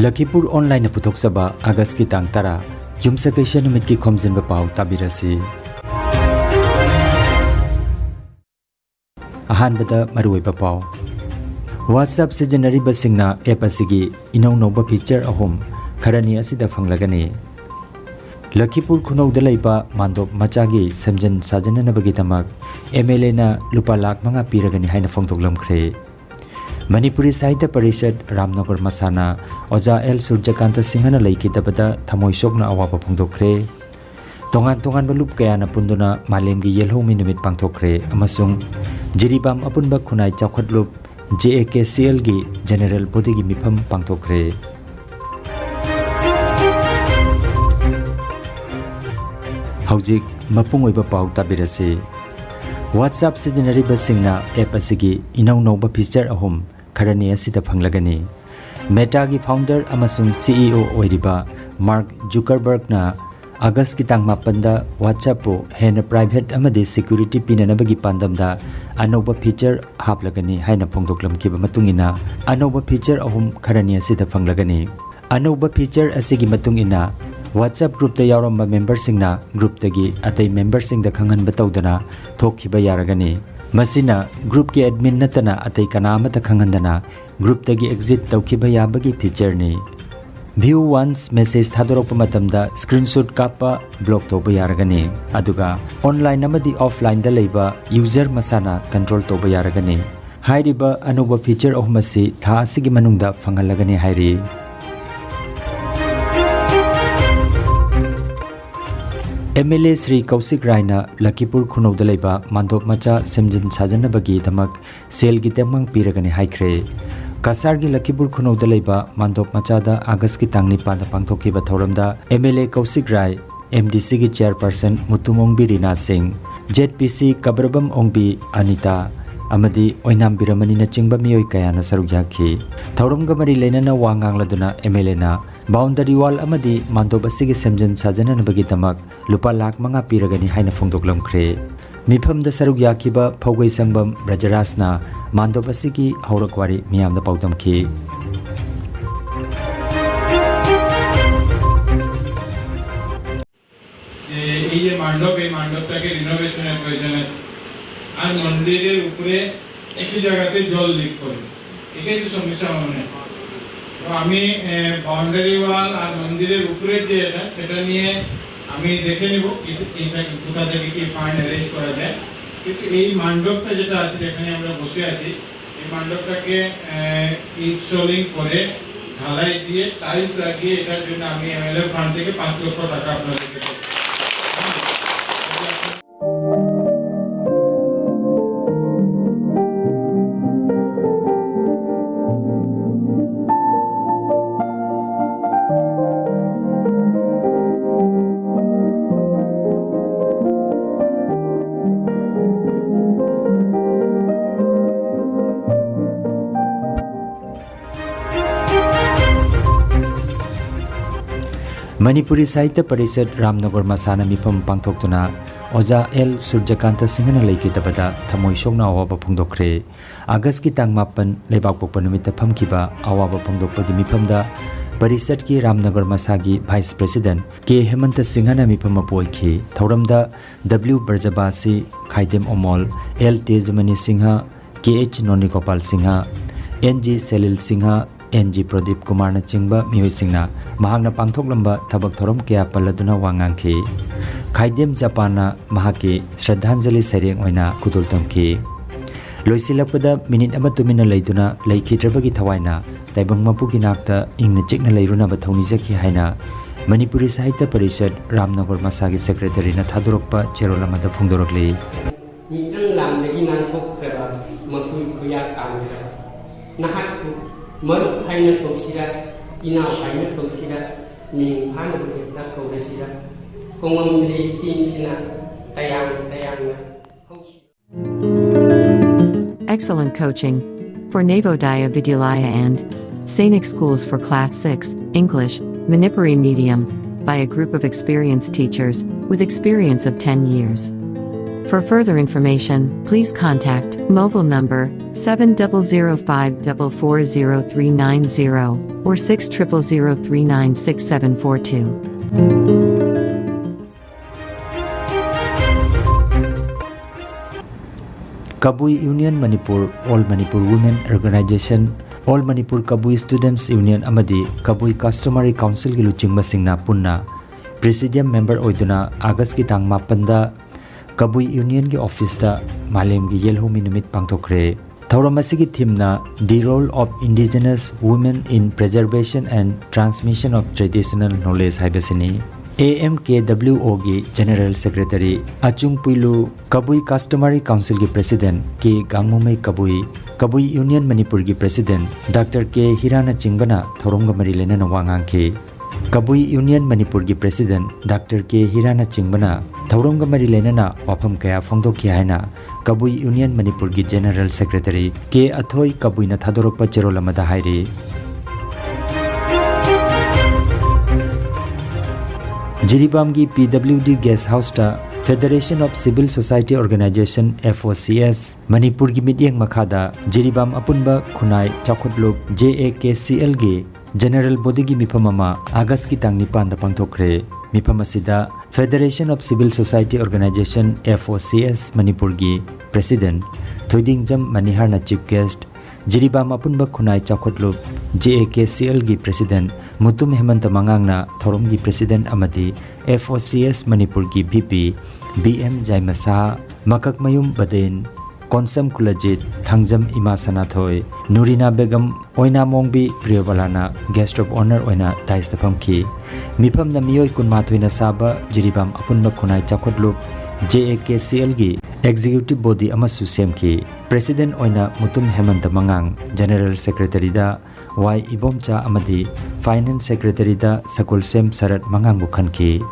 Lakhipuronline putoksaba August ki tang tara Yumsakaisha numit ki Khomjinba Pao tabirasi. Ahanbada maruiba Pao. WhatsApp sijanariba singna app asigi inaw nawba feature ahum kharani asida fanglagani. Lakhipur khunawda laiba mandop machagi samjan sajananabagi tamak MLA na lupa lakh manga piragani haina phongtoklamkhre. Manipuri Sahitya Parishad Ramnagar Masana Oja L Surjakanta Singhana Laikidabada Thamoi Sokna Awapa Phongdokre. Tongan balup kaya na punduna malemgi yelho minumit pangthokre amasung jiribam apunba khunai chawkhatlup JAKCL gi General Body gi mifam pangthokre. Haujik mapung oiba pau tabirase. WhatsApp sijanariba singna app asigi inaw nawba feature ahum kharani asida phanglagani. Meta gi founder amasung CEO oiriba Mark Zuckerberg na August ki tang mapanda WhatsApp po hena private amadi security pinanabagi pandamda anawba feature haplagani haina phongdoklamkiba matungina anawba feature ahum kharani asida phanglagani. Anawba feature asigi matungina WhatsApp group ta yauramba member singna group tagi atai member sing da khangan batawdana thokhiba yaragani. Masina group ki admin natana atai kanama ta khangandana group tagi exit tawkhiba yabagi feature ni. View once message thadorokpa matamda screenshot kappa block toba yaragani. Aduga online amadi offline da leiba user masana control toba yaragani. Hairiba anuba feature ahumasi tha asigi manungda phangalagani hairi. MLA Sri Kausik Raina Lakhipur Khunawda laiba mandop macha semjin sajanabagi damak sel gi temang piragani haikre. Kasar gi Lakhipur Khunawda laiba mandop macha da August ki tangni pada pangthokiba thoramda MLA Kausik Rai MDC gi chairperson Mutumong Birina Singh ZPC Kabrabam Ongbi Anita amadi oinam biramani na chingba miyoi kaya na saruk yakhi. Thoramga mari lenana wangang laduna MLA na boundary wall amadi mandop asigi semjan sajana nabagi tamak lupa lakh manga piragani haina phongdoklamkhre. Mifam da saruk yakhiba phawgai sangbam Rajarasna mandop asigi haurakwari miyamda pautamki. এই যে মণ্ডপটাকে রিনোভেশনের প্রয়োজন আছে আর মন্দিরের উপরে একটু জায়গাতে জল leak করে এটাই তো সমস্যা মনে তো আমি বাউন্ডারি ওয়াল আর মন্দিরের উপরে যে সেটা নিয়ে আমি দেখে নিব কোথা থেকে কি ফান্ড অ্যারেঞ্জ করা যায় কিন্তু এই মণ্ডপটা যেটা আছে যেখানে আমরা বসে আছি এই মণ্ডপটাকে ইট সোলিং করে ঢালাই দিয়ে টাইলস লাগিয়ে এটার জন্য আমি এমএলএ ফান্ড থেকে 5 লক্ষ টাকা আপনাদেরকে দেব। Manipuri Sahitya Parishad Ramnagar Masana mifam pangthoktuna Oja L Surjakanta Singhana laikidabada thamoi sokna awaba phongdokre. August ki tang mapan leibak pokpa numita phamkiba awaba phongdokpagi mifamda Parishad ki Ramnagar Masagi Vice President K Hemanta Singhana mifam apoikhi. Thoramda W Barjabasi Khaidem Omol L Tejmani Singha KH Noni Gopal Singha NG Selil Singha NG Pradip Kumar na chingba miyoi singna mahakna pangthoklamba thabak thorom kaya paladuna wangangki. Khaidem Japana mahaki Shraddhanjali sareng oina kudul tamki. Loisilakpada minute ama tumina leiduna laikhidrabagi thawaina taibang mapuki nakta ingna chikna leiruna ba thawni jaki haina Manipuri Sahitya Parishad Ramnagar Masagi Secretary na thadorokpa cherolamada phongdorokli. Mitang lamdagi nangthokhreba makui kuya kamra nahak Maruk haina tosira, ina haina tosira, ning hana kita kau Kongomri cincina, tayang. Excellent coaching for Navodaya Vidyalaya and Sainik Schools for Class 6, English, Manipuri Medium, by a group of experienced teachers, with experience of 10 years. For further information, please contact mobile number 7005440390 or 60039672. Kabui Union Manipur All Manipur Women Organization All Manipur Kabui Students Union amadi Kabui Customary Council gi luchingba singna punna Presidium member oiduna August ki tang 8 da Kabui Union gi office da malem gi yelhomi numit pangthokre thauram asigi theme na the role of indigenous women in preservation and transmission of traditional knowledge haibasini AMKWO gi General Secretary Achung Puilu Kabui Customary Council gi President K Gangmumai Kabui Union Manipur gi President Dr. K Hirana Chingbana Thoromga Mari Lena Wangang K Kabui Union Manipur gi President Dr. K Hirana Chingbana Thoromga Mari Lena na wafam kaya phongdokhi haina Kabui Union Manipur gi General Secretary K Athoi Kabui na thadorokpa cherolamada hairi Jiribam gi PWD Guest House ta Federation of Civil Society Organization FOCS Manipur gi midyeng makhada Jiribam apunba khunai chakhutluk JAKCL gi General Body gi miphamama August ki tang 9 da pangthokre miphamasida Federation of Civil Society Organization FOCS Manipur gi President Thoidingjam Manihar na Chief Guest Jiribam apunba khunai chakhutluk JAKCL gi President Mutum Hemanta Mangang na Thorom gi President amadi FOCS Manipur gi VP BM Jaimasa Makak Mayum Baden Konsam Kulajit Thangjam Ima Sanathoi Nurina Begum Oina Mongbi Priyabalana Guest of Honor Oina Taistapamki Mipam na Miyoi Kunmathoina Saba Jiribam apunba khunai chakhutluk JAKCL gi Executive Body amasu semki President oina Mutum Hemanta Mangang General Secretary da Y Ibomcha amadi Finance Secretary da Sakul Sem Sarat Mangang bukhanki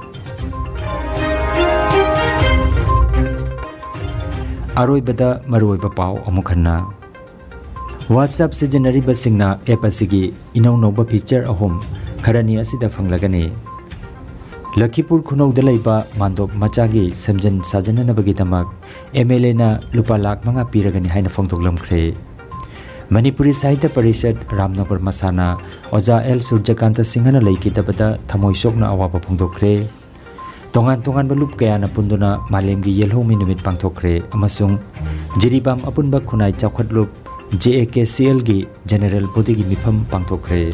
Aroibada maroiba pau amukhanna WhatsApp sijanariba singna app asigi inau noba feature ahom kharani asida phanglagani Lakhipur Khunau Dalaiba Mandop Machagi Samjan Sajana Nabagitamak MLA na Lupa Lakh Manga Piragani Haina Phongtoklam Khre Manipuri Sahitya Parishad Ramnagar Masana Oja L Surjakanta Singhana Laikitabada Thamoi Sokna Awapa Phongtokre Tongan Balup Kayana Punduna Malemgi Yelhomi Numit Pangthokre Amasung Jiribam Apunba Khunai Chakhatlup JAKCL gi General Body gi Mifam Pangthokre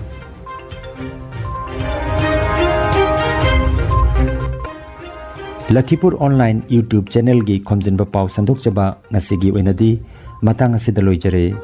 Lakhipuronline YouTube channel gi Khomjinba Pao sandok chaba ngasigi oinadi matang asida loijare